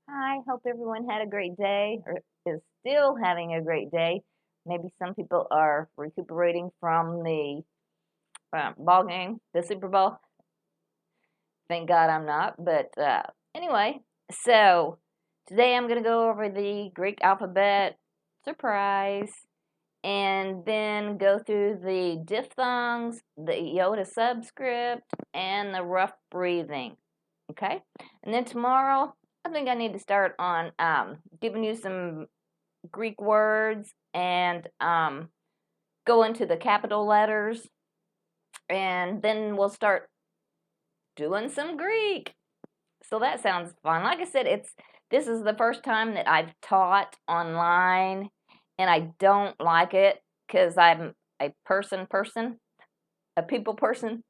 Hi, hope everyone had a great day or is still having a great day. Maybe some people are recuperating from the ball game, the Super Bowl. Thank God I'm not. But anyway, so today I'm going to go over the Greek alphabet, surprise, and then go through the diphthongs, the iota subscript, and the rough breathing. Okay? And then tomorrow, I think I need to start on giving you some Greek words and go into the capital letters, and then we'll start doing some Greek. So that sounds fun. Like I said, this is the first time that I've taught online, and I don't like it because I'm a person, a people person.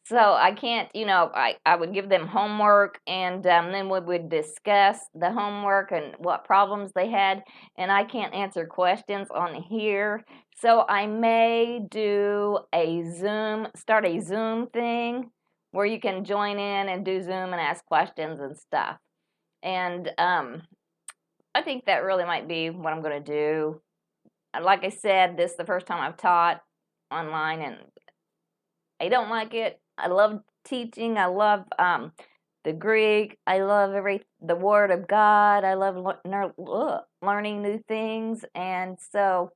So I can't, I would give them homework, and then we would discuss the homework and what problems they had. And I can't answer questions on here. So I may do start a Zoom thing where you can join in and do Zoom and ask questions and stuff. And I think that really might be what I'm going to do. Like I said, this is the first time I've taught online, and I don't like it. I love teaching. I love the Greek. I love the Word of God. I love learning new things, and so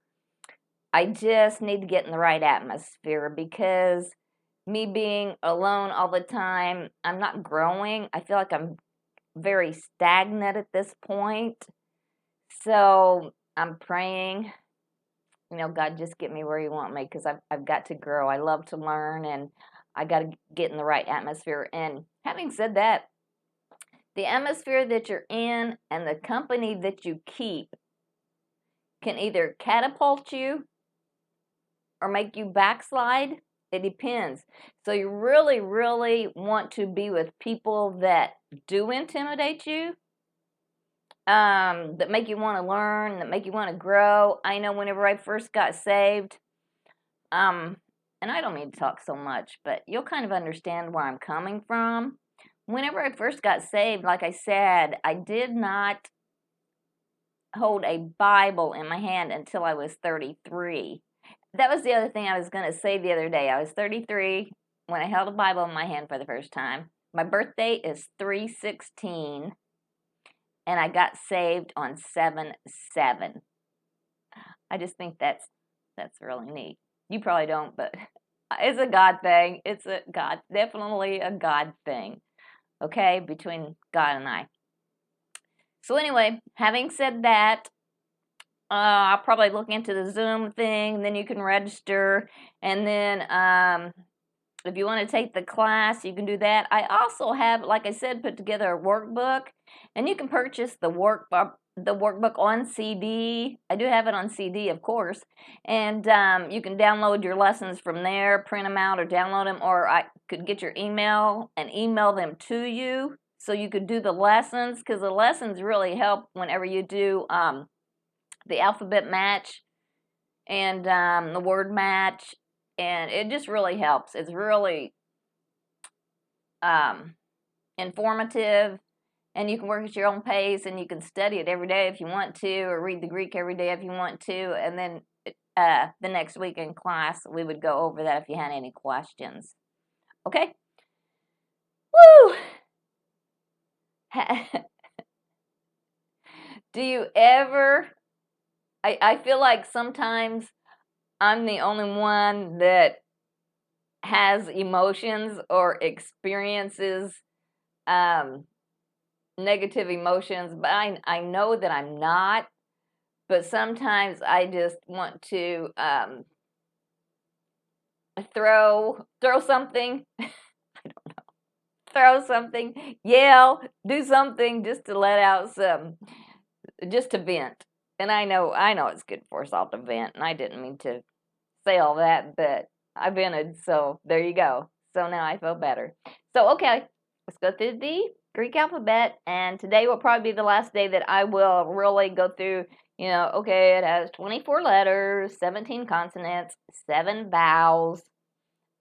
I just need to get in the right atmosphere because me being alone all the time, I'm not growing. I feel like I'm very stagnant at this point. So I'm praying, God, just get me where you want me because I've got to grow. I love to learn, and I got to get in the right atmosphere. And having said that, the atmosphere that you're in and the company that you keep can either catapult you or make you backslide. It depends. So you really, really want to be with people that do intimidate you, that make you want to learn, that make you want to grow. I know whenever I first got saved, um, and I don't need to talk so much, but you'll kind of understand where I'm coming from. Whenever I first got saved, like I said, I did not hold a Bible in my hand until I was 33. That was the other thing I was going to say the other day. I was 33 when I held a Bible in my hand for the first time. My birthday is 3/16, and I got saved on 7/7. I just think that's really neat. You probably don't, but it's a God thing. It's definitely a God thing. Okay, between God and I. So anyway, having said that, I'll probably look into the Zoom thing. Then you can register, and then if you want to take the class, you can do that. I also have, like I said, put together a workbook, and you can purchase the workbook on CD. I do have it on CD, of course, and you can download your lessons from there, print them out, or download them, or I could get your email and email them to you, so you could do the lessons, because the lessons really help whenever you do the alphabet match and the word match, and it just really helps. It's really um, informative, and you can work at your own pace, and you can study it every day if you want to, or read the Greek every day if you want to, and then the next week in class we would go over that if you had any questions. Okay? Woo! Do you ever? I feel like sometimes I'm the only one that has emotions or experiences um, negative emotions, but I know that I'm not. But sometimes I just want to throw something, throw something, yell, do something just to let out just to vent. And I know it's good for us all to vent, and I didn't mean to say all that, but I vented, so there you go. So now I feel better. So okay, let's go through the Greek alphabet, and today will probably be the last day that I will really go through. Okay, it has 24 letters, 17 consonants, 7 vowels.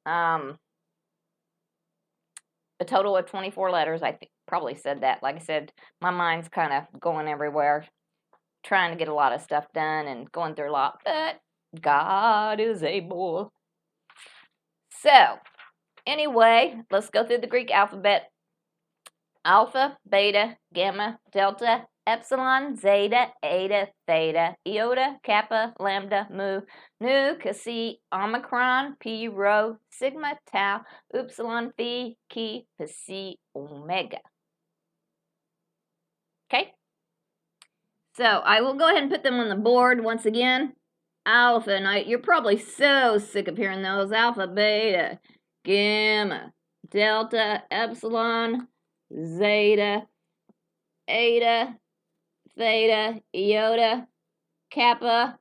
Um, a total of 24 letters. I probably said that. Like I said, my mind's kind of going everywhere, trying to get a lot of stuff done and going through a lot, but God is able. So, anyway, let's go through the Greek alphabet. Alpha, beta, gamma, delta, epsilon, zeta, eta, theta, iota, kappa, lambda, mu, nu, chi, omicron, pi, rho, sigma, tau, upsilon, phi, chi, psi, omega. Okay? So I will go ahead and put them on the board once again. Alpha, now you're probably so sick of hearing those. Alpha, beta, gamma, delta, epsilon, zeta, eta, theta, iota, kappa,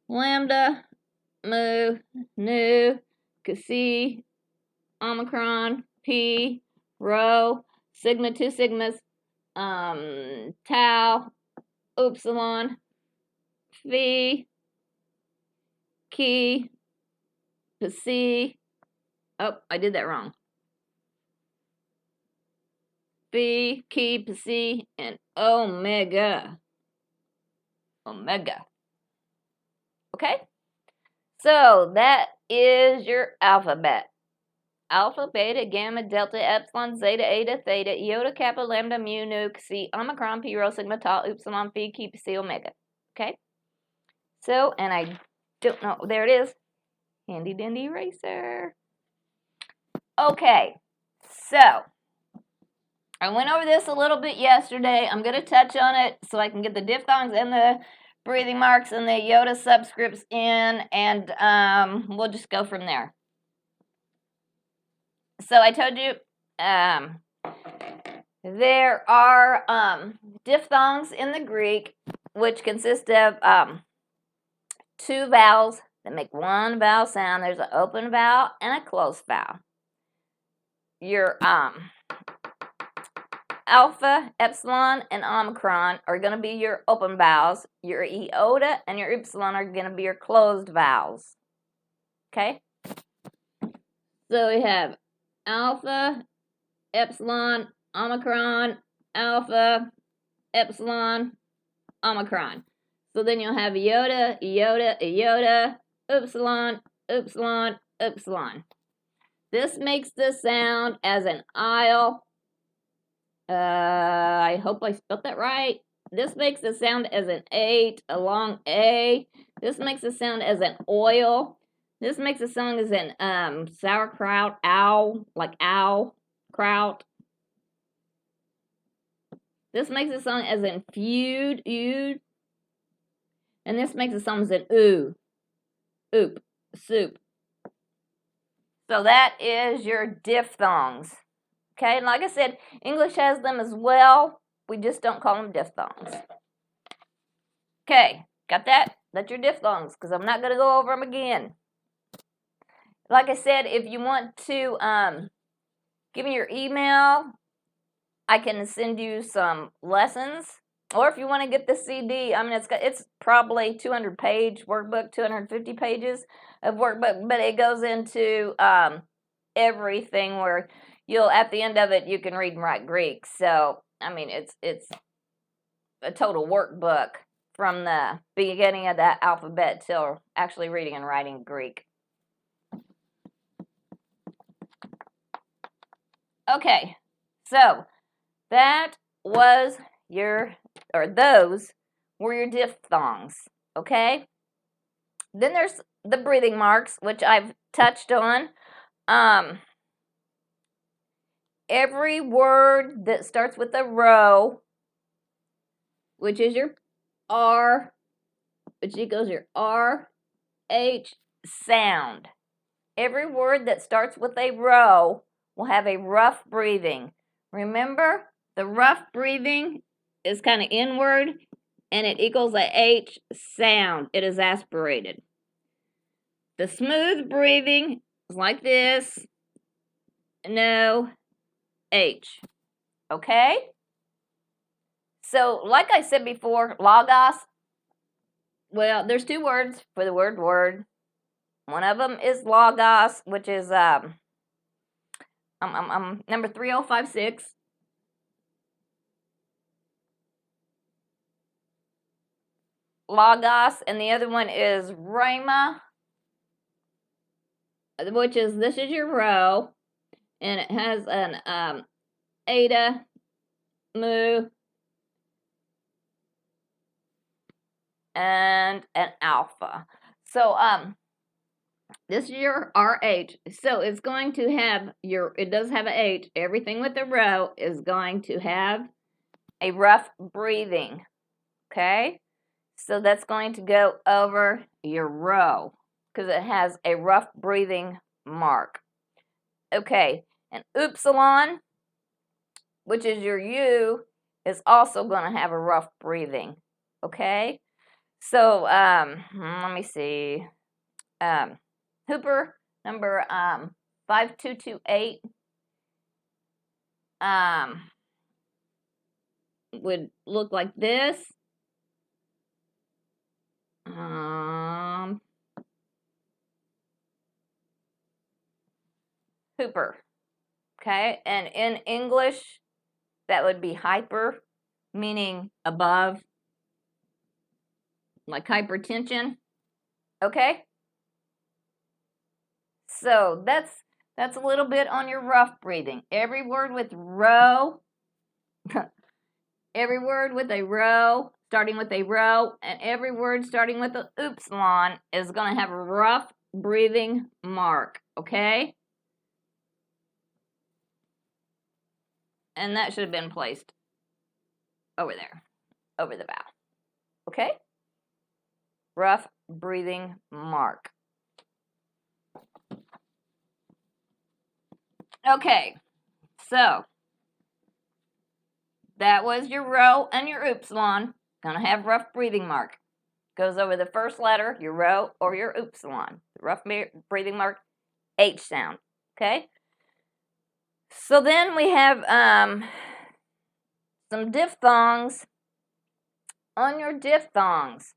lambda, mu, nu, chi, omicron, pi, rho, sigma, two sigmas, tau, upsilon, phi, chi, psi. Oh, I did that wrong. Phi, chi, psi, and omega. Omega. Okay? So that is your alphabet. Alpha, beta, gamma, delta, epsilon, zeta, eta, theta, iota, kappa, lambda, mu, nu, chi, omicron, pi, rho, sigma, tau, upsilon, phi, chi, psi, omega. Okay? So, and I don't know, there it is. Handy dandy eraser. Okay, so I went over this a little bit yesterday. I'm going to touch on it so I can get the diphthongs and the breathing marks and the iota subscripts in, and we'll just go from there. So I told you there are diphthongs in the Greek, which consist of two vowels that make one vowel sound. There's an open vowel and a closed vowel. Your alpha, epsilon, and omicron are going to be your open vowels. Your iota and your upsilon are going to be your closed vowels. Okay? So we have alpha, epsilon, omicron, alpha, epsilon, omicron. So then you'll have iota, iota, iota, upsilon, upsilon, upsilon. This makes the sound as an isle. I hope I spelled that right. This makes the sound as an 8, a long A. This makes the sound as an oil. This makes the sound as an sauerkraut, ow, like ow, kraut. This makes the sound as in feud, ood. And this makes the sound as an oo, oop, soup. So that is your diphthongs. Okay, and like I said, English has them as well. We just don't call them diphthongs. Okay, got that? That's your diphthongs, because I'm not going to go over them again. Like I said, if you want to give me your email, I can send you some lessons. Or if you want to get the CD, I mean, it's probably 200-page workbook, 250 pages of workbook, but it goes into everything where you'll, at the end of it, you can read and write Greek. So, I mean, it's a total workbook from the beginning of the alphabet till actually reading and writing Greek. Okay, so that was those were your diphthongs, okay? Then there's the breathing marks, which I've touched on. Every word that starts with a rho, which is your R, which equals your RH sound. Every word that starts with a rho will have a rough breathing. Remember, the rough breathing is kind of inward, and it equals a H sound. It is aspirated. The smooth breathing is like this. No H. Okay? So, like I said before, logos, well, there's two words for the word. One of them is logos, which is number 3056. Logos, and the other one is Rama, which is, this is your row, and it has an eta, mu, and an alpha. So this is your RH. So it's going to have it does have an H. Everything with the row is going to have a rough breathing. Okay? So that's going to go over your row because it has a rough breathing mark. Okay, and upsilon, which is your U, is also going to have a rough breathing. Okay? So let me see. Hooper number 5228 would look like this. Hooper. Okay, and in English, that would be hyper, meaning above, like hypertension. Okay? So that's a little bit on your rough breathing. Every word with row, every word with a row, starting with a row, and every word starting with an upsilon is going to have a rough breathing mark. Okay? And that should have been placed over there, over the vowel. Okay? Rough breathing mark. Okay, so that was your row and your upsilon. Gonna have rough breathing mark. Goes over the first letter, your row or your upsilon. Rough breathing mark, H sound. Okay? So then we have some diphthongs. On your diphthongs,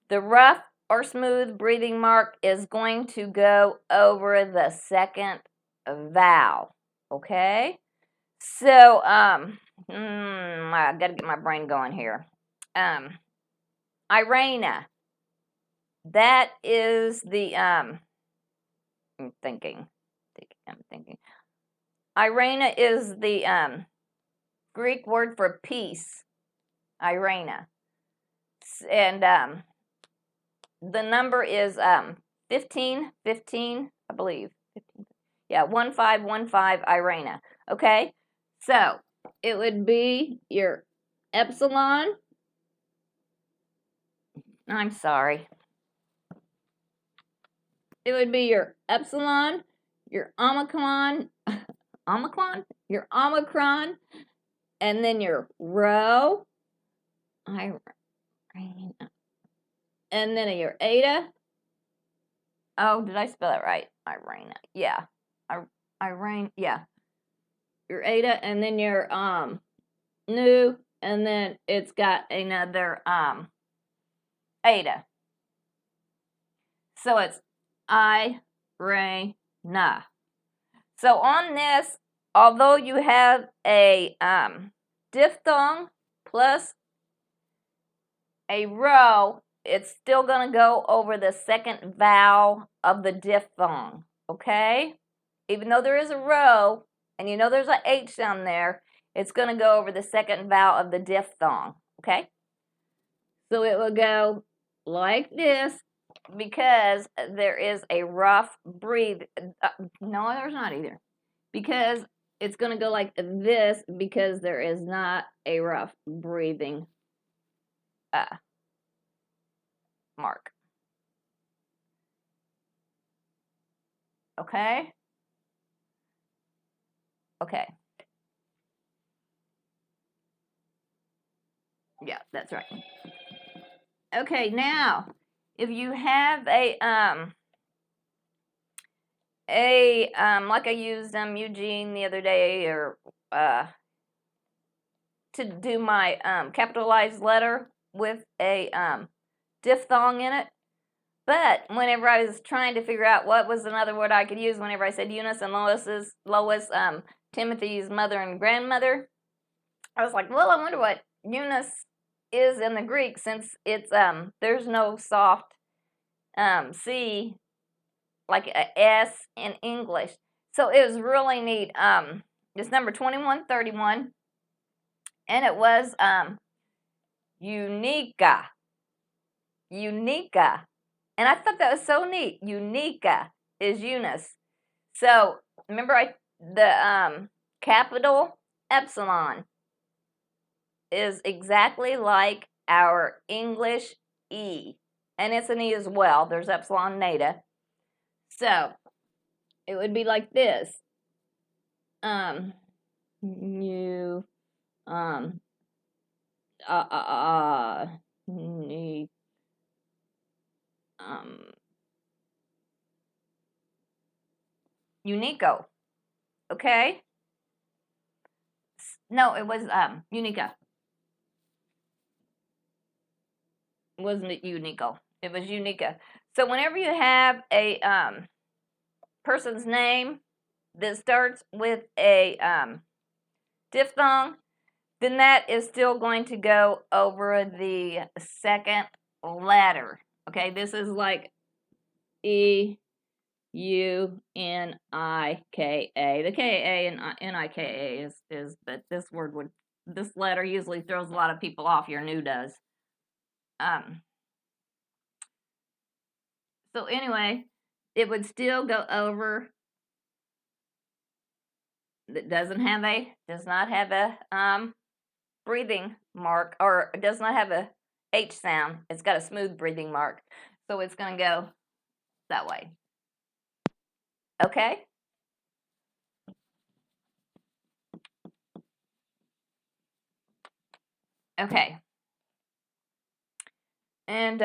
the rough or smooth breathing mark is going to go over the second vowel. Okay? So, I gotta get my brain going here. Irena. That is the, I'm thinking. Irena is the, Greek word for peace. Irena. And, the number is, 1515, I believe. 15, yeah, 1515 Irena. Okay? So, it would be your epsilon. I'm sorry. It would be your epsilon, your omicron, your omicron, and then your rho, and then your eta. Oh, did I spell it right? Irena. Yeah. Irene. Yeah. Your eta, and then your nu, and then it's got another eta. So it's Irena. So on this, although you have a diphthong plus a row, it's still going to go over the second vowel of the diphthong, okay? Even though there is a row, and you know there's an H sound there, it's going to go over the second vowel of the diphthong, okay? So it will go like this because there is a rough breathe. No, there's not either. Because it's going to go like this because there is not a rough breathing mark. Okay? Okay. Yeah, that's right. Okay, now, if you have like I used Eugene the other day, or to do my capitalized letter with a diphthong in it, But whenever I was trying to figure out what was another word I could use, whenever I said Eunice and Lois, Timothy's mother and grandmother, I was like, well, I wonder what Eunice is in the Greek, since it's there's no soft C like a S in English. So it was really neat. It's number 2131, and it was Unica. Unica. And I thought that was so neat. Unica is Eunice. So remember the capital epsilon is exactly like our English E. And it's an E as well. There's epsilon and eta. So it would be like this. You need Unico. Okay? No, it was Unica. Wasn't it Unico? It was Unica. So whenever you have a person's name that starts with a diphthong, then that is still going to go over the second letter. Okay, this is like E U N I K A. The K A and N I K A is, but this letter usually throws a lot of people off. Your new does. So anyway, it would still go over. It does not have a breathing mark, or it does not have a H sound. It's got a smooth breathing mark, so it's going to go that way. Okay. Okay. And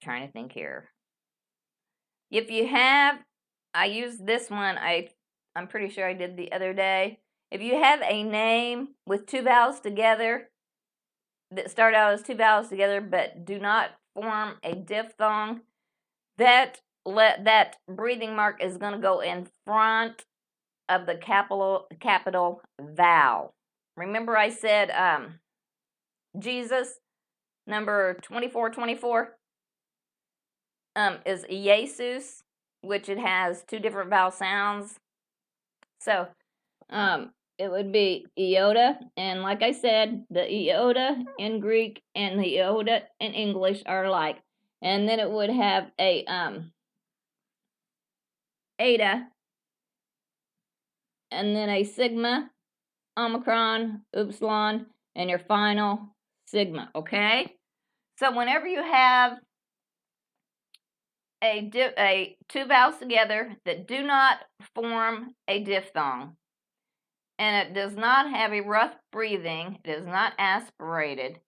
trying to think here. If you have, I use this one. I'm pretty sure I did the other day. If you have a name with two vowels together that start out as two vowels together but do not form a diphthong, that breathing mark is going to go in front of the capital vowel. Remember I said Jesus, number 2424, is Jesus, which it has two different vowel sounds. So it would be iota, and like I said, the iota in Greek and the iota in English are alike. And then it would have a eta, and then a sigma, omicron, upsilon, and your final sigma. Okay, so whenever you have a two vowels together that do not form a diphthong, and it does not have a rough breathing, it is not aspirated,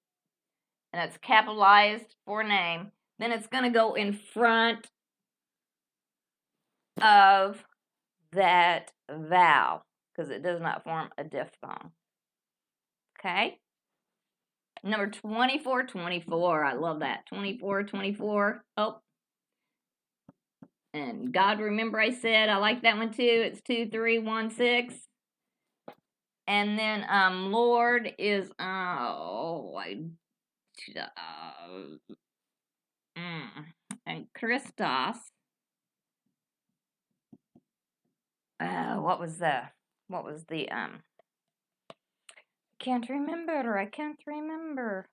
and it's capitalized for name, then it's going to go in front of that vowel because it does not form a diphthong. Okay? Number 2424. I love that. 2424. Oh. And God, remember I said I like that one too. It's 2316. And then Lord is and Christos. What was the can't remember. I can't remember.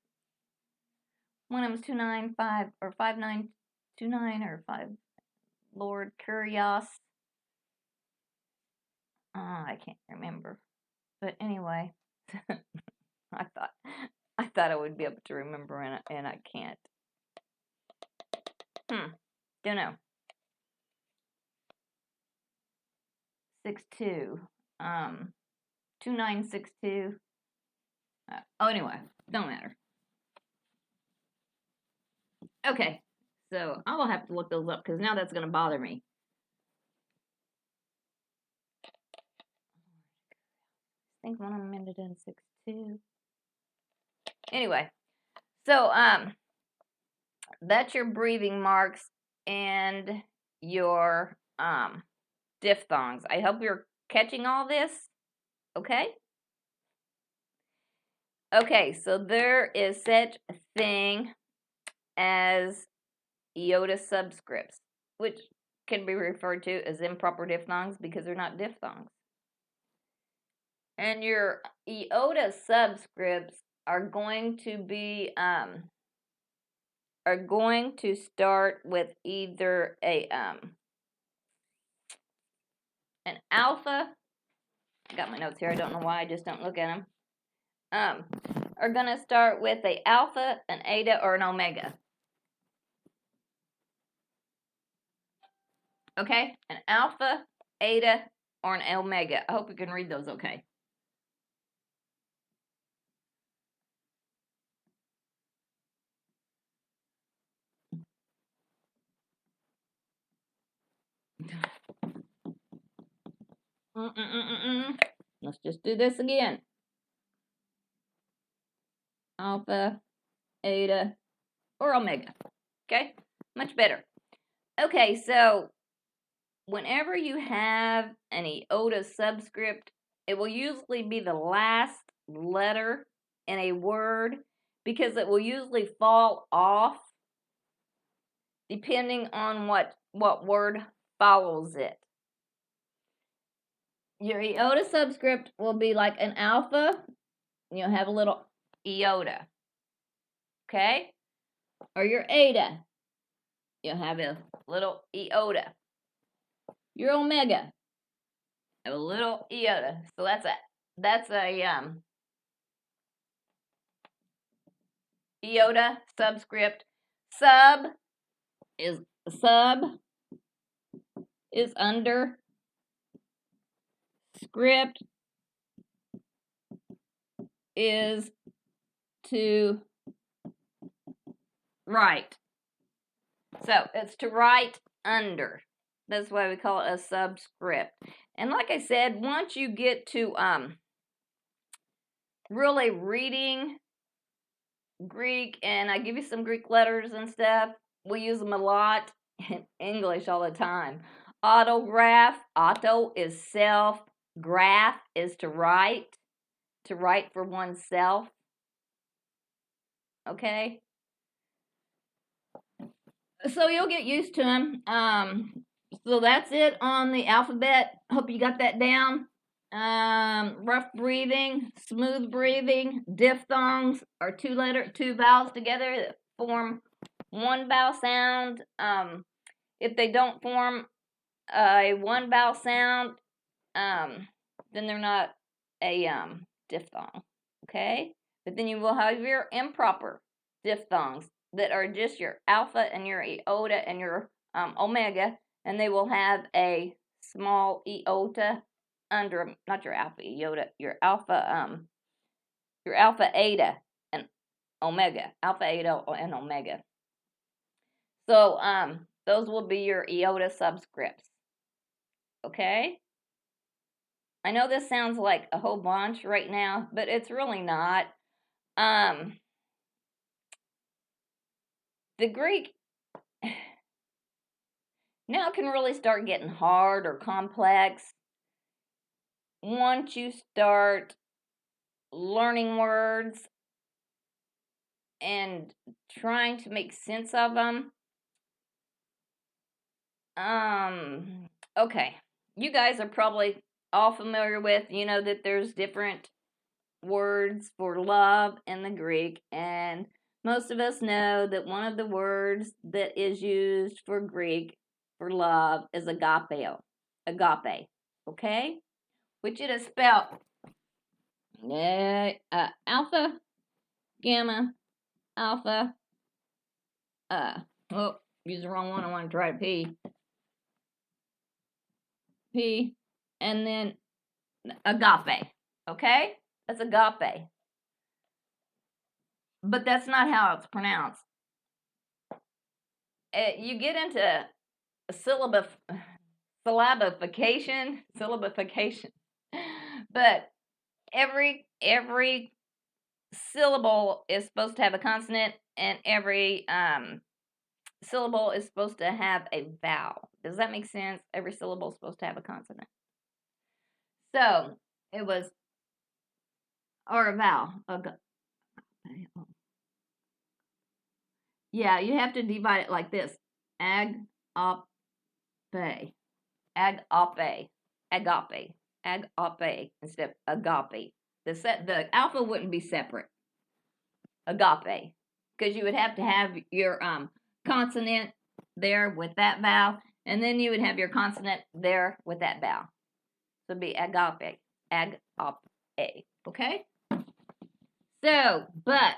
One of them was 295 or 5929 or 5 Lord Curios. I can't remember. But anyway, I thought I would be able to remember, and I can't. Don't know. 62. 2962. Anyway, don't matter. Okay, so I will have to look those up because now that's going to bother me. I think one of them ended in 62. Anyway, so that's your breathing marks and your diphthongs. I hope you're catching all this, okay? Okay, so there is such a thing as iota subscripts, which can be referred to as improper diphthongs because they're not diphthongs. And your iota subscripts are going to start with either an alpha. I got my notes here. I don't know why. I just don't look at them. Are going to start with a alpha, an eta, or an omega. Okay? An alpha, eta, or an omega. I hope you can read those okay. Let's just do this again. Alpha, eta, or omega. Okay? Much better. Okay, so whenever you have an iota subscript, it will usually be the last letter in a word because it will usually fall off depending on what word follows it. Your iota subscript will be like an alpha. You'll have a little iota. Okay? Or your eta. You'll have a little iota. Your omega. Have a little iota. So that's a iota subscript. Sub is under. Script is to write. So it's to write under. That's why we call it a subscript. And like I said, once you get to really reading Greek, and I give you some Greek letters and stuff, we use them a lot in English all the time. Autograph, auto is self, graph is to write for oneself. Okay? So you'll get used to them. So that's it on the alphabet. Hope you got that down. Rough breathing, smooth breathing, diphthongs are two vowels together that form one vowel sound. If they don't form a one vowel sound, then they're not a diphthong. Okay? But then you will have your improper diphthongs that are just your alpha and your iota and your omega, and they will have a small iota under them. Not your alpha iota, your alpha eta and omega, alpha eta and omega. So those will be your iota subscripts. Okay? I know this sounds like a whole bunch right now, but it's really not. The Greek now can really start getting hard or complex once you start learning words and trying to make sense of them. Okay, you guys are probably all familiar with, that there's different words for love in the Greek, and most of us know that one of the words that is used for Greek for love is agape, okay? Which it is spelled alpha, gamma, alpha, use the wrong one, I want to try P, and then agape, okay? That's agape. But that's not how it's pronounced. You get into syllabification, but every syllable is supposed to have a consonant, and every syllable is supposed to have a vowel. Does that make sense? Every syllable is supposed to have a consonant. So it was, or a vowel. Yeah, you have to divide it like this. Agape. Agape. Agape. Agape instead of agape. The alpha wouldn't be separate. Agape. Because you would have to have your consonant there with that vowel, and then you would have your consonant there with that vowel. So it'd be agape. Agape. Okay? So, but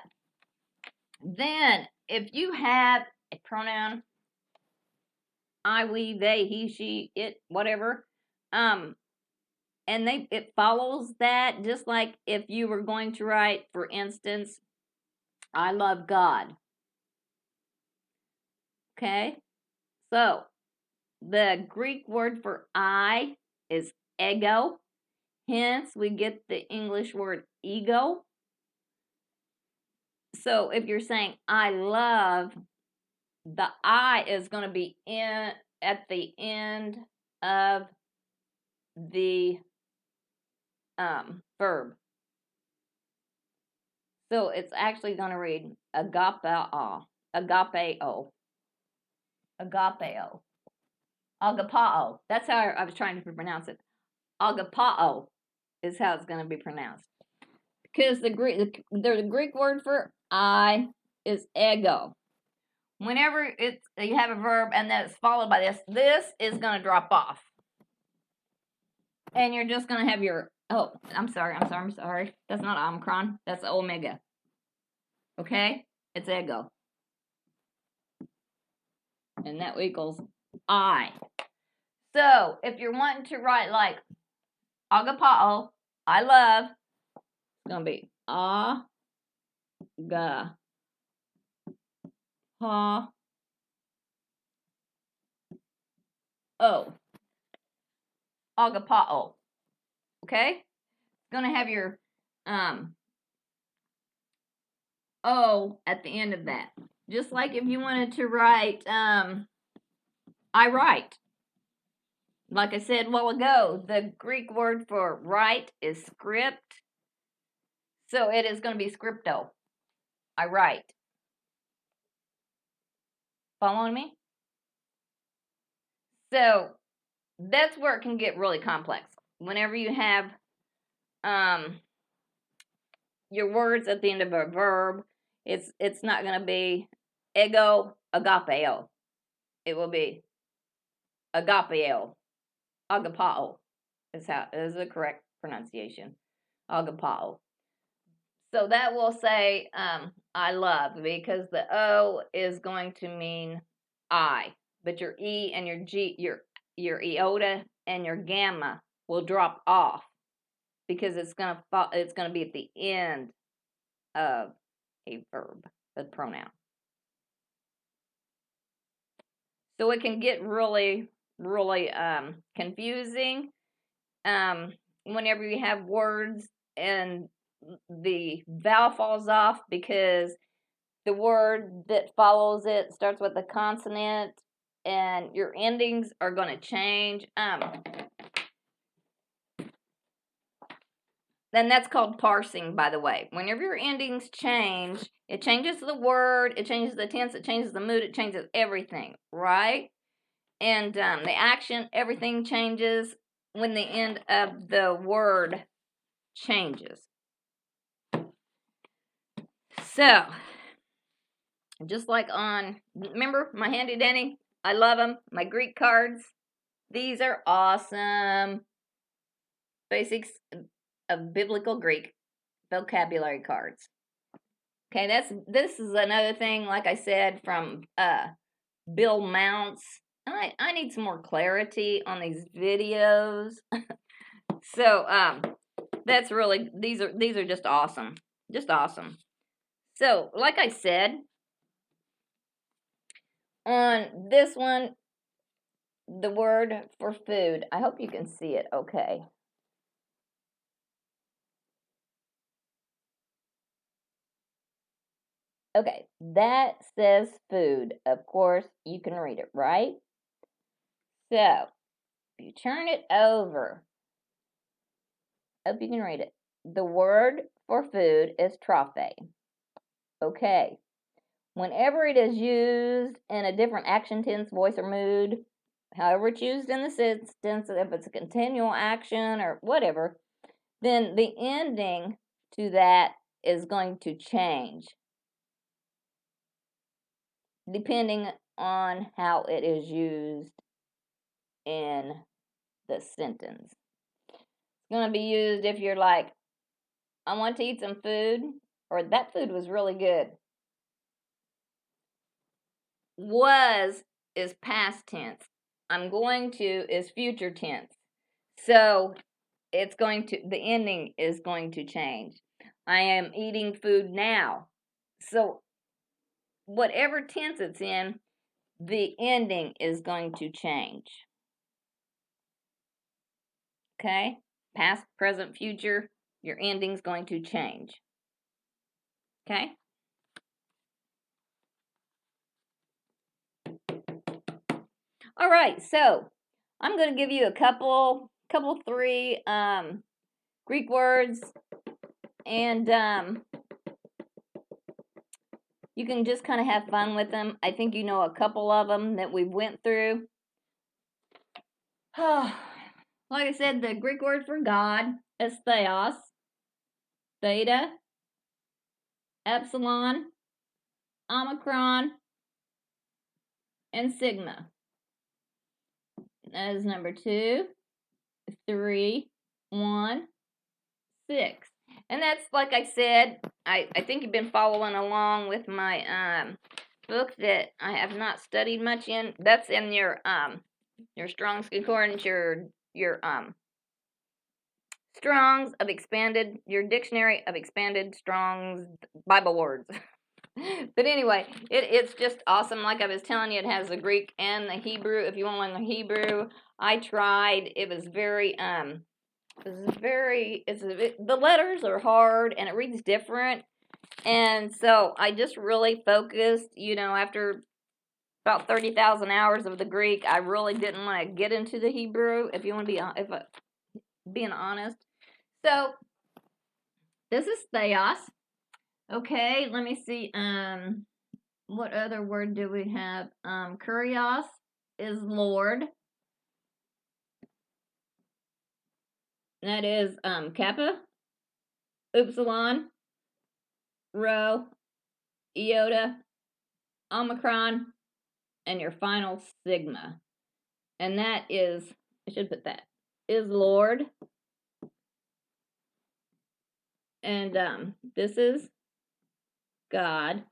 then if you have a pronoun, I, we, they, he, she, it, whatever, and it follows that, just like if you were going to write, for instance, I love God. Okay? So, the Greek word for I is ego. Hence, we get the English word ego. So, if you're saying I love, the I is going to be at the end of the verb. So, it's actually going to read agapao. Agapeo. Agapeo. Agapao. That's how I was trying to pronounce it. Agapao is how it's going to be pronounced. Because the Greek word for I is ego. Whenever you have a verb and then it's followed by this is going to drop off. And you're just going to have your, oh, I'm sorry. That's not omicron. That's omega. Okay? It's ego. And that equals I. So, if you're wanting to write like agapao, I love, it's going to be aga pa o. Agapao. Okay? It's going to have your O at the end of that. Just like if you wanted to write I write. Like I said a while ago, the Greek word for write is script. So it is going to be scripto. I write. Following me? So that's where it can get really complex. Whenever you have your words at the end of a verb, it's not going to be ego agapeo. It will be agapeo. Agapao is the correct pronunciation. Agapao. So that will say I love, because the O is going to mean I, but your E and your G, your iota and your gamma will drop off because it's gonna be at the end of a verb, a pronoun. So it can get really, really confusing whenever you have words and the vowel falls off, because the word that follows it starts with a consonant and your endings are going to change. Then that's called parsing, by the way. Whenever your endings change, it changes the word, it changes the tense, it changes the mood, it changes everything, right? And the action, everything changes when the end of the word changes. So, just like remember my handy dandy? I love them, my Greek cards. These are awesome. Basics of Biblical Greek vocabulary cards. Okay, this is another thing, like I said, from Bill Mounts. I need some more clarity on these videos. So that's really, these are just awesome. Just awesome. So, like I said, on this one, the word for food, I hope you can see it okay. Okay, that says food. Of course, you can read it, right? So, if you turn it over, hope you can read it. The word for food is trophe. Okay. Whenever it is used in a different action, tense, voice, or mood, however it's used in this instance, if it's a continual action or whatever, then the ending to that is going to change depending on how it is used in the sentence. It's going to be used if you're like, I want to eat some food, or that food was really good. Was is past tense. I'm going to is future tense. So it's going to, the ending is going to change. I am eating food now. So whatever tense it's in, the ending is going to change. Okay? Past, present, future, your ending's going to change. Okay? All right, so I'm going to give you a couple three Greek words, and you can just kind of have fun with them. I think you know a couple of them that we went through. Like I said, the Greek word for God is theos, theta, epsilon, omicron, and sigma. That is number 2, 3, 1, 6. And that's, like I said, I think you've been following along with my book that I have not studied much in. That's in your Strong's Concordance, your Strong's of expanded, your dictionary of expanded Strong's Bible words. But anyway, it's just awesome. Like I was telling you, it has the Greek and the Hebrew. If you want to learn the Hebrew, I tried. It was very the letters are hard and it reads different. And so I just really focused, after about 30,000 hours of the Greek, I really didn't want to get into the Hebrew, if you want to being honest. So this is theos. Okay, let me see. What other word do we have? Kurios is Lord. That is kappa, upsilon, rho, iota, omicron, and your final sigma. And that is, I should put that, is Lord. And this is God.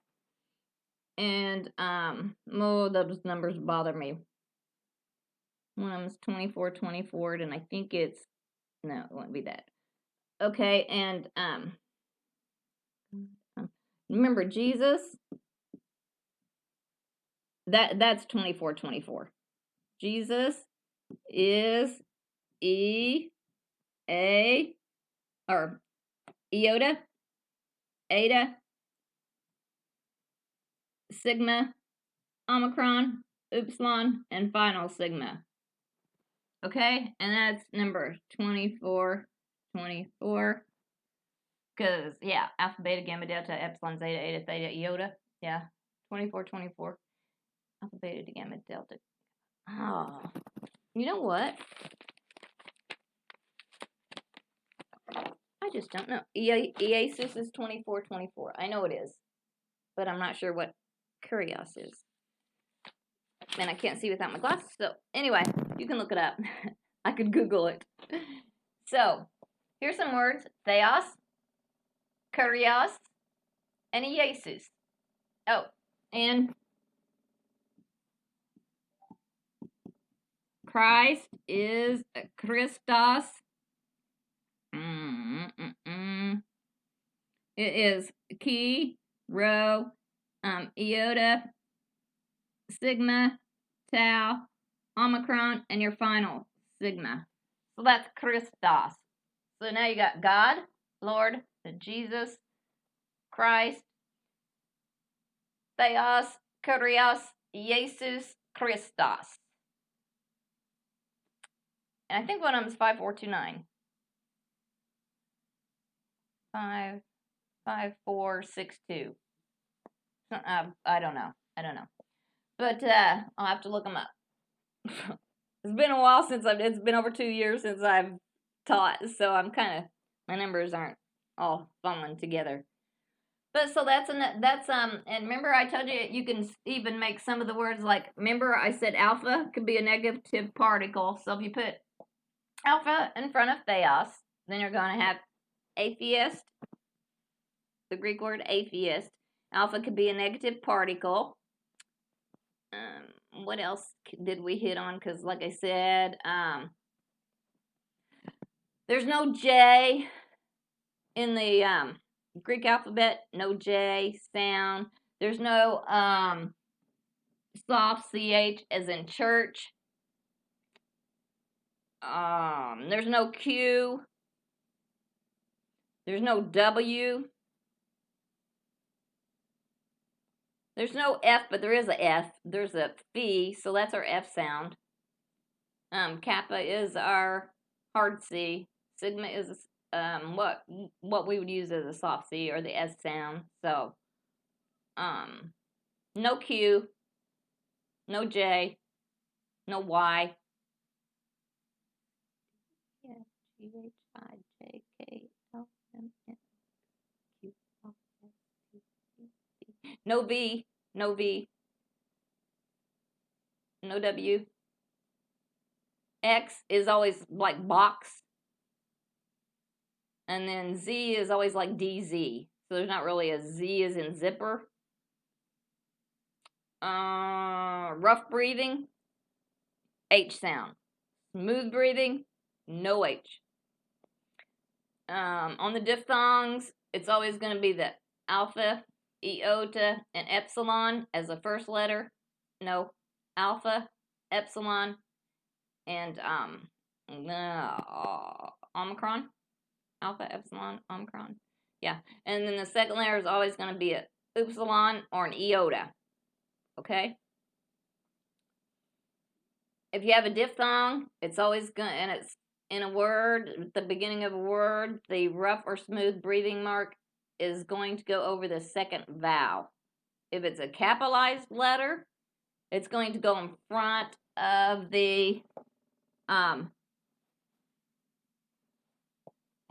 And those numbers bother me. One of them is 24, 24, and I think it's, no, it won't be that. Okay, and remember Jesus? That's 24, 24. Jesus is iota, eta, sigma, omicron, upsilon, and final sigma. Okay, and that's number 24, 24. Because, yeah, alpha, beta, gamma, delta, epsilon, zeta, eta, theta, iota. Yeah, 24, 24. Alpha, beta, gamma, delta. Oh, you know what? I just don't know. Iasus is 24, 24. I know it is. But I'm not sure what Kurios is. And I can't see without my glasses. So, anyway, you can look it up. I could Google it. So, here's some words. Theos, Kurios, and Iasus. Oh, and Christ is Christos. It is chi, rho, iota, sigma, tau, omicron, and your final sigma. So that's Christos. So now you got God, Lord, Jesus, Christ, Theos, Kyrios, Jesus, Christos. And I think one of them is 5429. 55462. I don't know. But I'll have to look them up. It's been a while it's been over 2 years since I've taught, so my numbers aren't all falling together. But so that's and remember I told you can even make some of the words like, remember I said alpha could be a negative particle. So if you put alpha in front of theos, then you're going to have atheist, the Greek word atheist. Alpha could be a negative particle. What else did we hit on? Because like I said, there's no J in the Greek alphabet. No J sound. There's no soft CH as in church. There's no Q. There's no W. There's no F, but there is a F. There's a phi, so that's our F sound. Kappa is our hard C. Sigma is what we would use as a soft C, or the S sound. So no Q, no J, no Y. No V, no V, no W. X is always like box. And then Z is always like DZ. So there's not really a Z as in zipper. Rough breathing, H sound. Smooth breathing, no H. On the diphthongs, it's always going to be the alpha, iota, and epsilon as the first letter. No, alpha, epsilon, and omicron. Alpha, epsilon, omicron. Yeah, and then the second letter is always going to be a upsilon or an iota. Okay? If you have a diphthong, it's always going to, and it's in a word, at the beginning of a word, the rough or smooth breathing mark is going to go over the second vowel. If it's a capitalized letter, it's going to go in front of the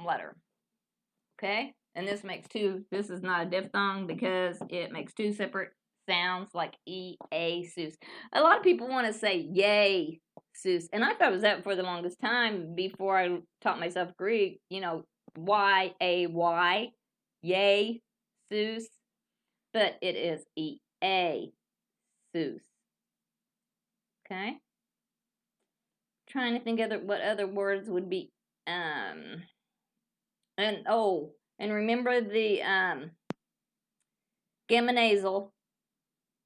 letter. Okay? And this is not a diphthong because it makes two separate sounds like E-A, Seuss. A lot of people want to say yay, Seuss. And I thought it was that for the longest time before I taught myself Greek, Y-A-Y, yay, Seuss. But it is E-A, Seuss. Okay? Trying to think what other words would be, and remember the gamma nasal.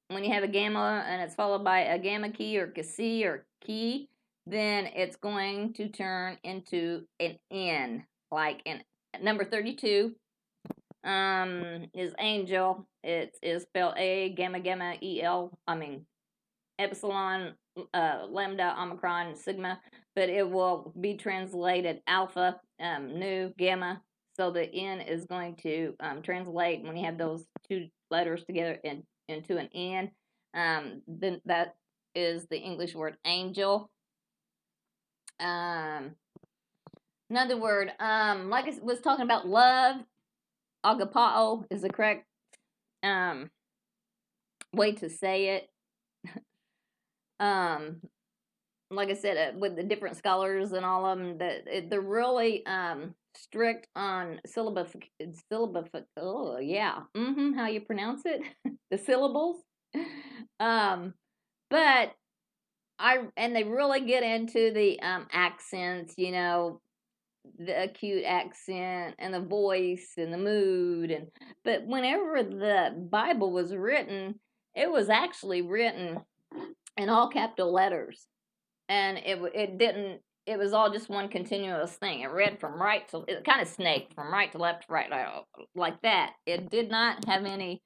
When you have a gamma and it's followed by a gamma key or C or key, then it's going to turn into an N. Like in number 32 is angel. It is spelled A, gamma, E-L, epsilon, lambda, omicron, sigma, but it will be translated alpha, nu, gamma. So the N is going to translate when you have those two letters together into an N. Then that is the English word angel. Another word, like I was talking about love, agapao is the correct way to say it. Like I said, with the different scholars and all of them, they're really strict on oh yeah, how you pronounce it, the syllables. But they really get into the accents, the acute accent and the voice and the mood, but whenever the Bible was written, it was actually written in all capital letters, and it was all just one continuous thing. It read from right to, it kind of snaked from right to left, right, like that. It did not have any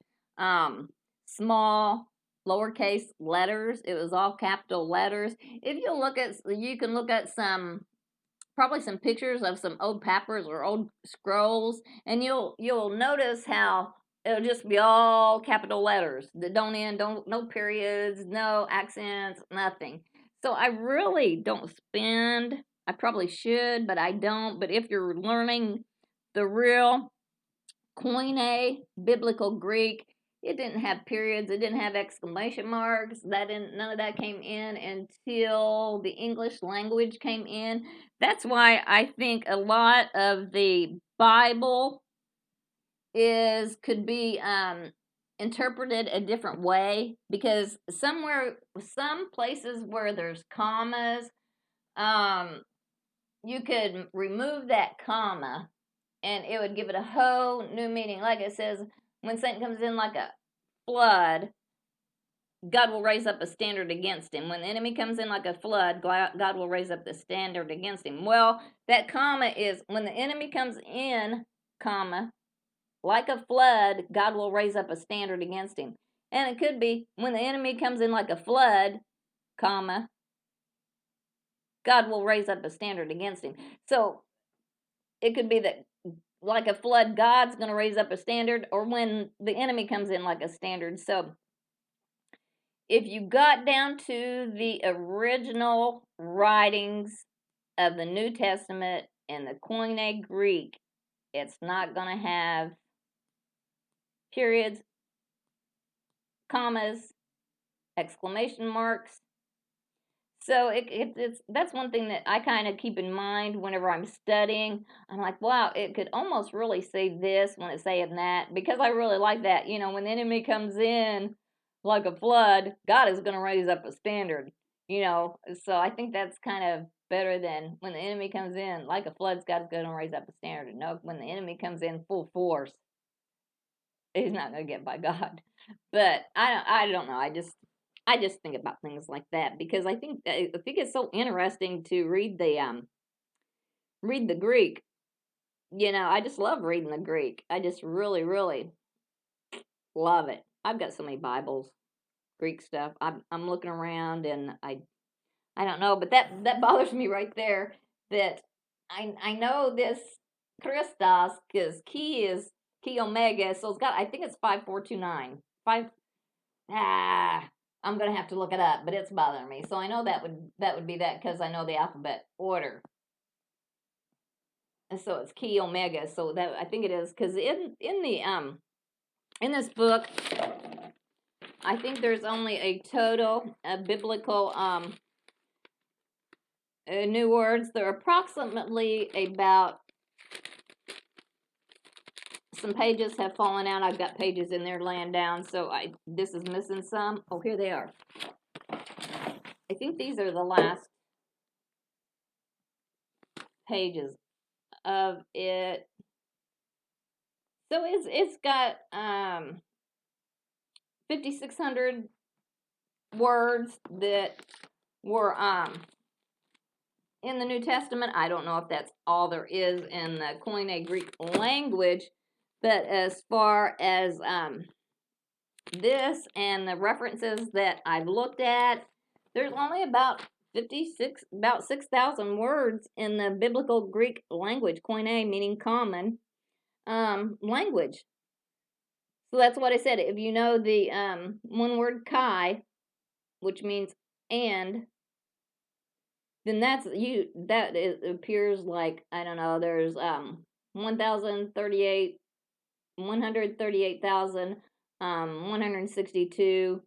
small lowercase letters. It was all capital letters. If you look at, you can look at probably some pictures of some old papyrus or old scrolls, and you'll notice how it'll just be all capital letters that don't end, don't no periods, no accents, nothing. So I really don't spend. I probably should, but I don't. But if you're learning the real Koine biblical Greek, it didn't have periods, it didn't have exclamation marks. That didn't None of that came in until the English language came in. That's why I think a lot of the Bible could be interpreted a different way, because some places where there's commas, you could remove that comma and it would give it a whole new meaning. Like it says, when Satan comes in like a flood, God will raise up a standard against him. When the enemy comes in like a flood, God will raise up the standard against him. Well, that comma is when the enemy comes in, comma, like a flood, God will raise up a standard against him. And it could be when the enemy comes in like a flood, comma, God will raise up a standard against him. So it could be that like a flood, God's going to raise up a standard, or when the enemy comes in like a standard. So if you got down to the original writings of the New Testament in the Koine Greek, it's not going to have periods, commas, exclamation marks. So that's one thing that I kind of keep in mind whenever I'm studying. I'm like, wow, it could almost really say this when it's saying that, because I really like that. When the enemy comes in like a flood, God is going to raise up a standard. So I think that's kind of better than when the enemy comes in like a flood, God's going to raise up a standard. No, when the enemy comes in full force, he's not going to get by God. But I don't know. I just think about things like that, because I think it's so interesting to read the Greek. I just love reading the Greek. I just really, really love it. I've got so many Bibles, Greek stuff. I'm looking around, and I don't know, but that bothers me right there. That I know this Christos, because key is key omega, so I think it's 5429. I'm gonna have to look it up, but it's bothering me. So I know that would be that, because I know the alphabet order. And so it's key omega. So that I think it is, because in this book, I think there's only a total biblical new words. There are approximately about, some pages have fallen out. I've got pages in there laying down, so this is missing some. Oh, here they are. I think these are the last pages of it. So it's got 5,600 words that were in the New Testament. I don't know if that's all there is in the Koine Greek language, but as far as this and the references that I've looked at, there's only about 6,000 words in the biblical Greek language, Koine meaning common language. So that's what I said. If you know the one word kai, which means and, then it appears like, I don't know, there's 138,162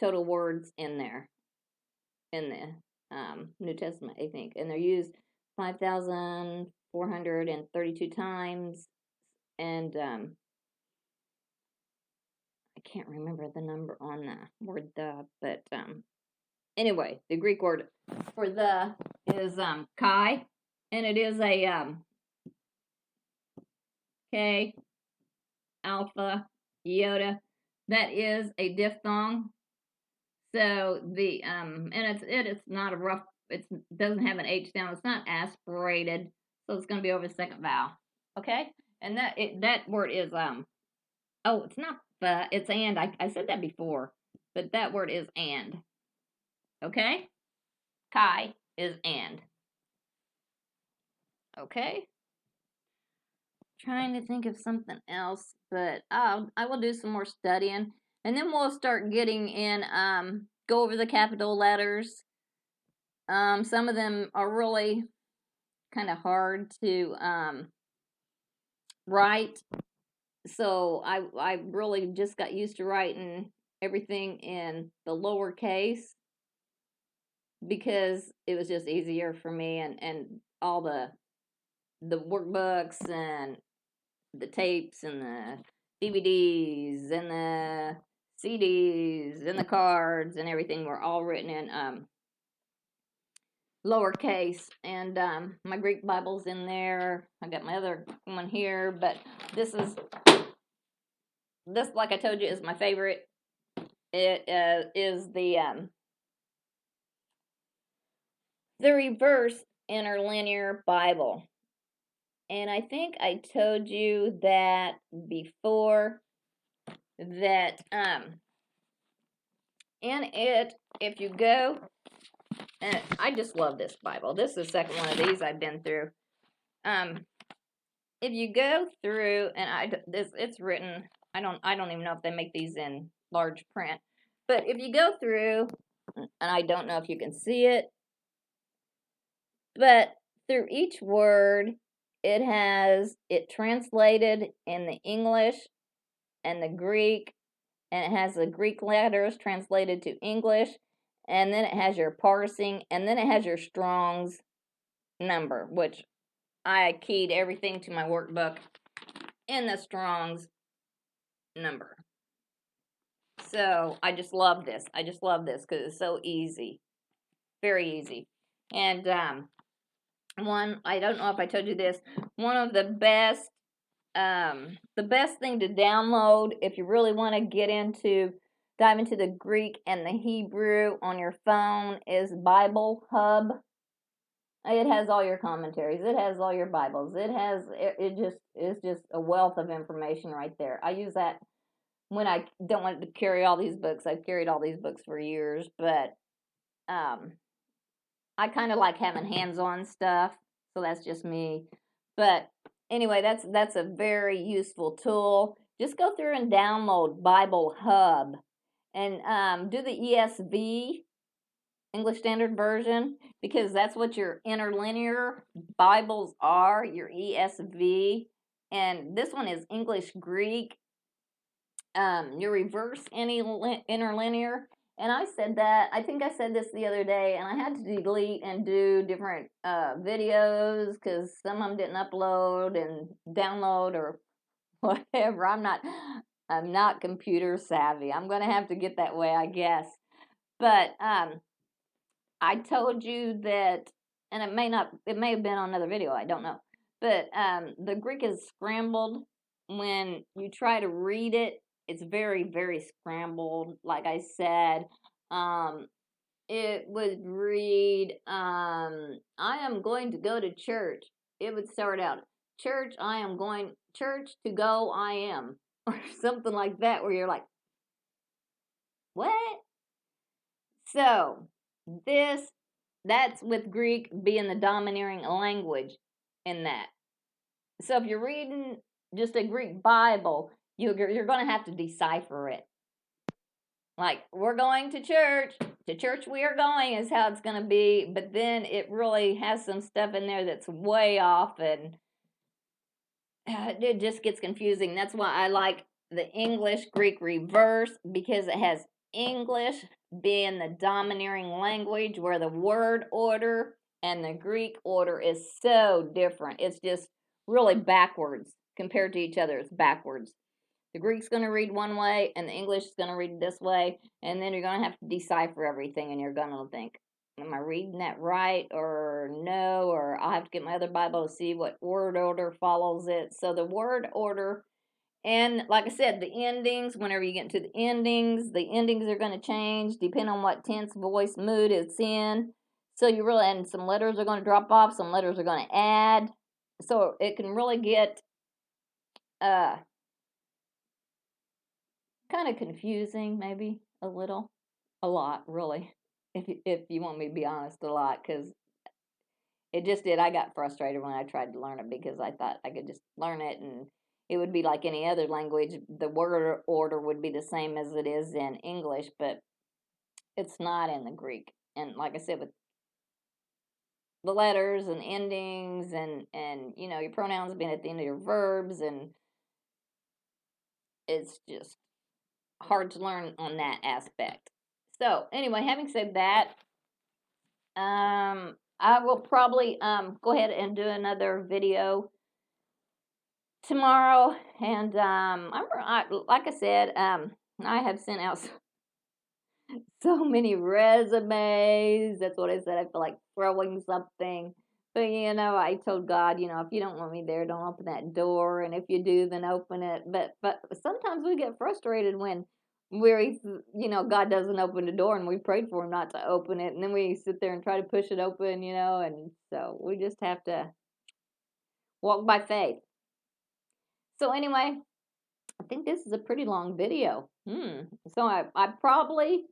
total words in there in the New Testament, I think, and they're used 5,432 times, and I can't remember the number on the word the, but anyway, the Greek word for the is chi, and it is a K alpha iota. That is a diphthong. So the and it's not a rough. It doesn't have an H sound. It's not aspirated, so it's going to be over the second vowel. Okay, and that word is oh, it's not But it's and. I said that before, but that word is and. Okay? Kai is and. Okay? Trying to think of something else, but I will do some more studying, and then we'll start getting in. Go over the capital letters. Some of them are really kind of hard to write, so I really just got used to writing everything in the lowercase because it was just easier for me, and all the workbooks and the tapes and the DVDs and the CDs and the cards and everything were all written in lowercase. And my Greek Bible's in there. I got my other one here, but this, like I told you, is my favorite. It is the reverse interlinear Bible. And I think I told you that before, that in it, if you go, and I just love this Bible. This is the second one of these I've been through. If you go through, and it's written. I don't even know if they make these in large print, but if you go through, and I don't know if you can see it, but through each word, it has it translated in the English and the Greek, and it has the Greek letters translated to English, and then it has your parsing, and then it has your Strong's number, which I keyed everything to my workbook in the Strong's number. So I just love this. I just love this because it's so easy, very easy. And one, I don't know if I told you this, one of the best thing to download if you really want to dive into the Greek and the Hebrew on your phone is Bible Hub. It has all your commentaries. It has all your Bibles. It's just a wealth of information right there. I use that when I don't want to carry all these books. I've carried all these books for years, but I kind of like having hands-on stuff, so that's just me. But anyway, that's a very useful tool. Just go through and download Bible Hub, and do the ESV, English Standard Version, because that's what your interlinear Bibles are, your ESV, and this one is English Greek. Your reverse interlinear. And I said that, I think I said this the other day, and I had to delete and do different videos because some of them didn't upload and download or whatever. I'm not computer savvy. I'm going to have to get that way, I guess. But I told you that, and it may have been on another video, I don't know. But the Greek is scrambled. When you try to read it, it's very, very scrambled. Like I said, it would read, I am going to go to church. It would start out, church to go, I am. Or something like that, where you're like, what? So, that's with Greek being the domineering language in that. So if you're reading just a Greek Bible, you're going to have to decipher it. Like, we're going to church we are going is how it's going to be, but then it really has some stuff in there that's way off, and it just gets confusing. That's why I like the English Greek reverse, because it has English being the domineering language, where the word order and the Greek order is so different. It's just really backwards compared to each other. It's backwards. The Greek's going to read one way, and the English is going to read this way, and then you're going to have to decipher everything, and you're going to think, am I reading that right or no? Or I'll have to get my other Bible to see what word order follows it. So the word order, and like I said, the endings, whenever you get into the endings are going to change depending on what tense, voice, mood it's in. So and some letters are going to drop off, some letters are going to add. So it can really get kind of confusing, maybe a lot, really. If you want me to be honest, a lot, because it just did. I got frustrated when I tried to learn it because I thought I could just learn it and it would be like any other language. The word order would be the same as it is in English, but it's not in the Greek. And like I said, with the letters and endings and your pronouns being at the end of your verbs, and it's just hard to learn on that aspect. So anyway, having said that, I will probably go ahead and do another video tomorrow, and like I said, I have sent out so many resumes. That's what I said. I feel like throwing something. But I told God, if you don't want me there, don't open that door. And if you do, then open it. But sometimes we get frustrated when God doesn't open the door and we prayed for him not to open it. And then we sit there and try to push it open, and so we just have to walk by faith. So anyway, I think this is a pretty long video. So I probably,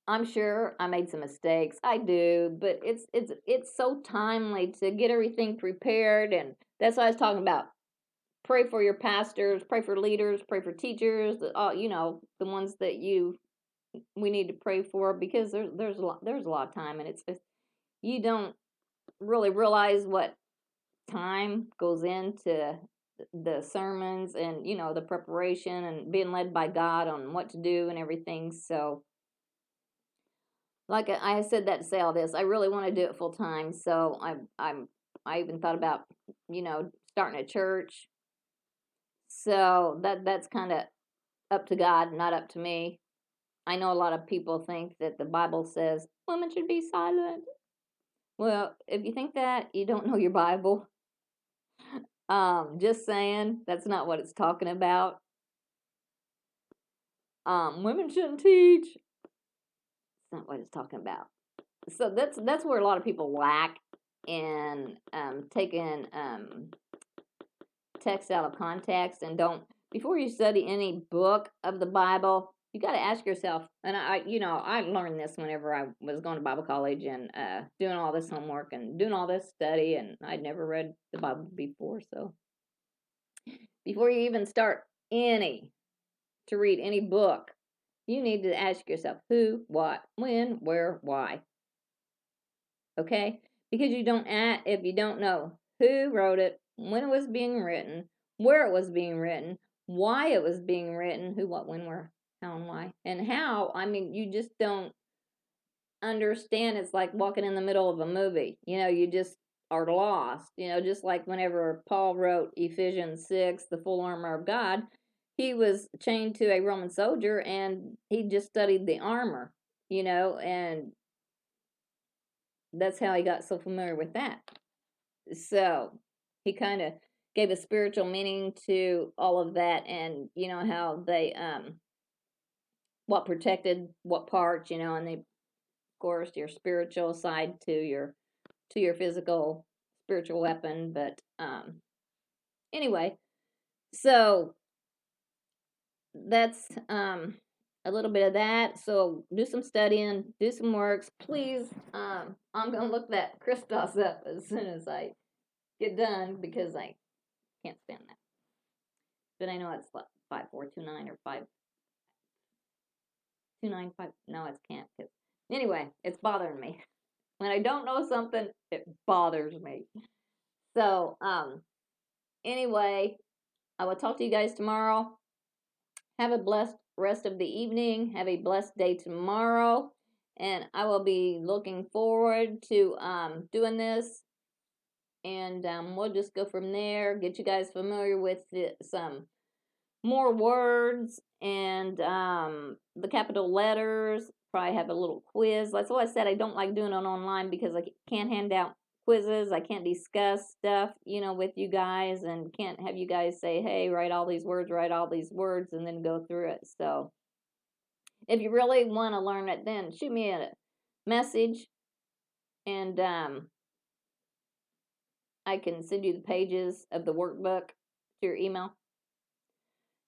I'm sure I made some mistakes. I do, but it's so timely to get everything prepared, and that's what I was talking about. Pray for your pastors, pray for leaders, pray for teachers. The ones that we need to pray for, because there's a lot of time, and it's you don't really realize what time goes into the sermons and the preparation and being led by God on what to do and everything. So like I said that to say all this, I really want to do it full time. So I even thought about starting a church. So that's kind of up to God, not up to me. I know a lot of people think that the Bible says women should be silent. Well, if you think that, you don't know your Bible. Just saying, that's not what it's talking about. Women shouldn't teach. It's not what it's talking about. So that's where a lot of people lack in taking text out of context, and don't, before you study any book of the Bible, you got to ask yourself. And I learned this whenever I was going to Bible college and doing all this homework and doing all this study, and I'd never read the Bible before. So before you even start to read any book, you need to ask yourself who, what, when, where, why. Okay? Because if you don't know who wrote it, when it was being written, where it was being written, why it was being written, who, what, when, where, how, and why. And how, you just don't understand. It's like walking in the middle of a movie. You just are lost. Just like whenever Paul wrote Ephesians 6, the full armor of God, he was chained to a Roman soldier and he just studied the armor, and that's how he got so familiar with that. So he kind of gave a spiritual meaning to all of that, and how they what protected what parts, and they, of course, your spiritual side to your physical spiritual weapon. But anyway, so that's a little bit of that. So do some studying, do some works, please. I'm gonna look that Christos up as soon as I get done, because I can't stand that. But I know it's 5429 or 5295. No, it can't. Anyway, it's bothering me. When I don't know something, it bothers me. So anyway, I will talk to you guys tomorrow. Have a blessed rest of the evening. Have a blessed day tomorrow. And I will be looking forward to doing this. And we'll just go from there. Get you guys familiar with some more words and the capital letters. Probably have a little quiz. That's why I said I don't like doing it online, because I can't hand out quizzes. I can't discuss stuff, with you guys, and can't have you guys say, hey, write all these words, and then go through it. So if you really want to learn it, then shoot me a message, and I can send you the pages of the workbook to your email.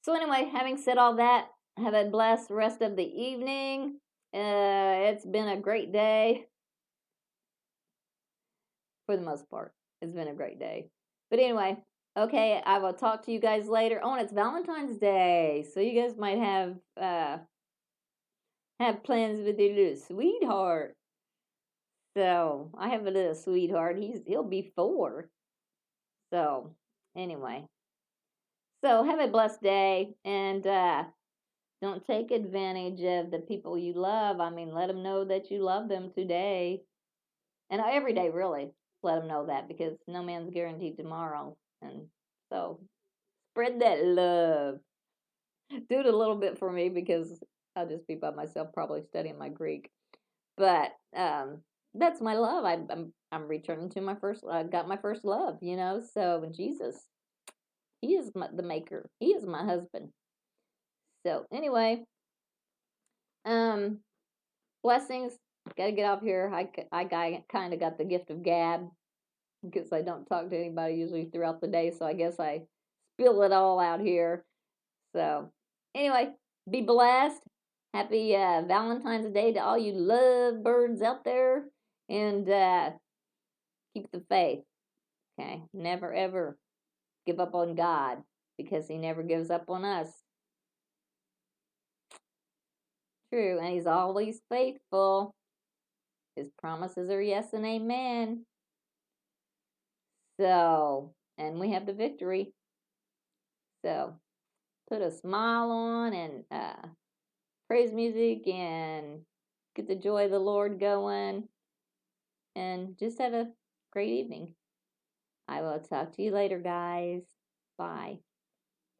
So anyway, having said all that, have a blessed rest of the evening. It's been a great day for the most part. It's been a great day. But anyway, okay, I will talk to you guys later. Oh, and it's Valentine's Day, so you guys might have plans with your little sweetheart. So I have a little sweetheart. He'll be 4. So anyway, so have a blessed day, and don't take advantage of the people you love. I mean, let them know that you love them today and every day, really. Let them know that because no man's guaranteed tomorrow, and so spread that love. Do it a little bit for me because I'll just be by myself, probably studying my Greek. But that's my love. I'm returning to my first. I got my first love, you know. So Jesus, He is the maker. He is my husband. So anyway, um, blessings. Got to get off here. I kind of got the gift of gab because I don't talk to anybody usually throughout the day. So I guess I spill it all out here. So anyway, be blessed. Happy Valentine's Day to all you love birds out there, and keep the faith. Okay, never ever give up on God because He never gives up on us. True, and He's always faithful. His promises are yes and amen. So, and we have the victory. So, put a smile on and praise music and get the joy of the Lord going and just have a great evening. I will talk to you later, guys. Bye.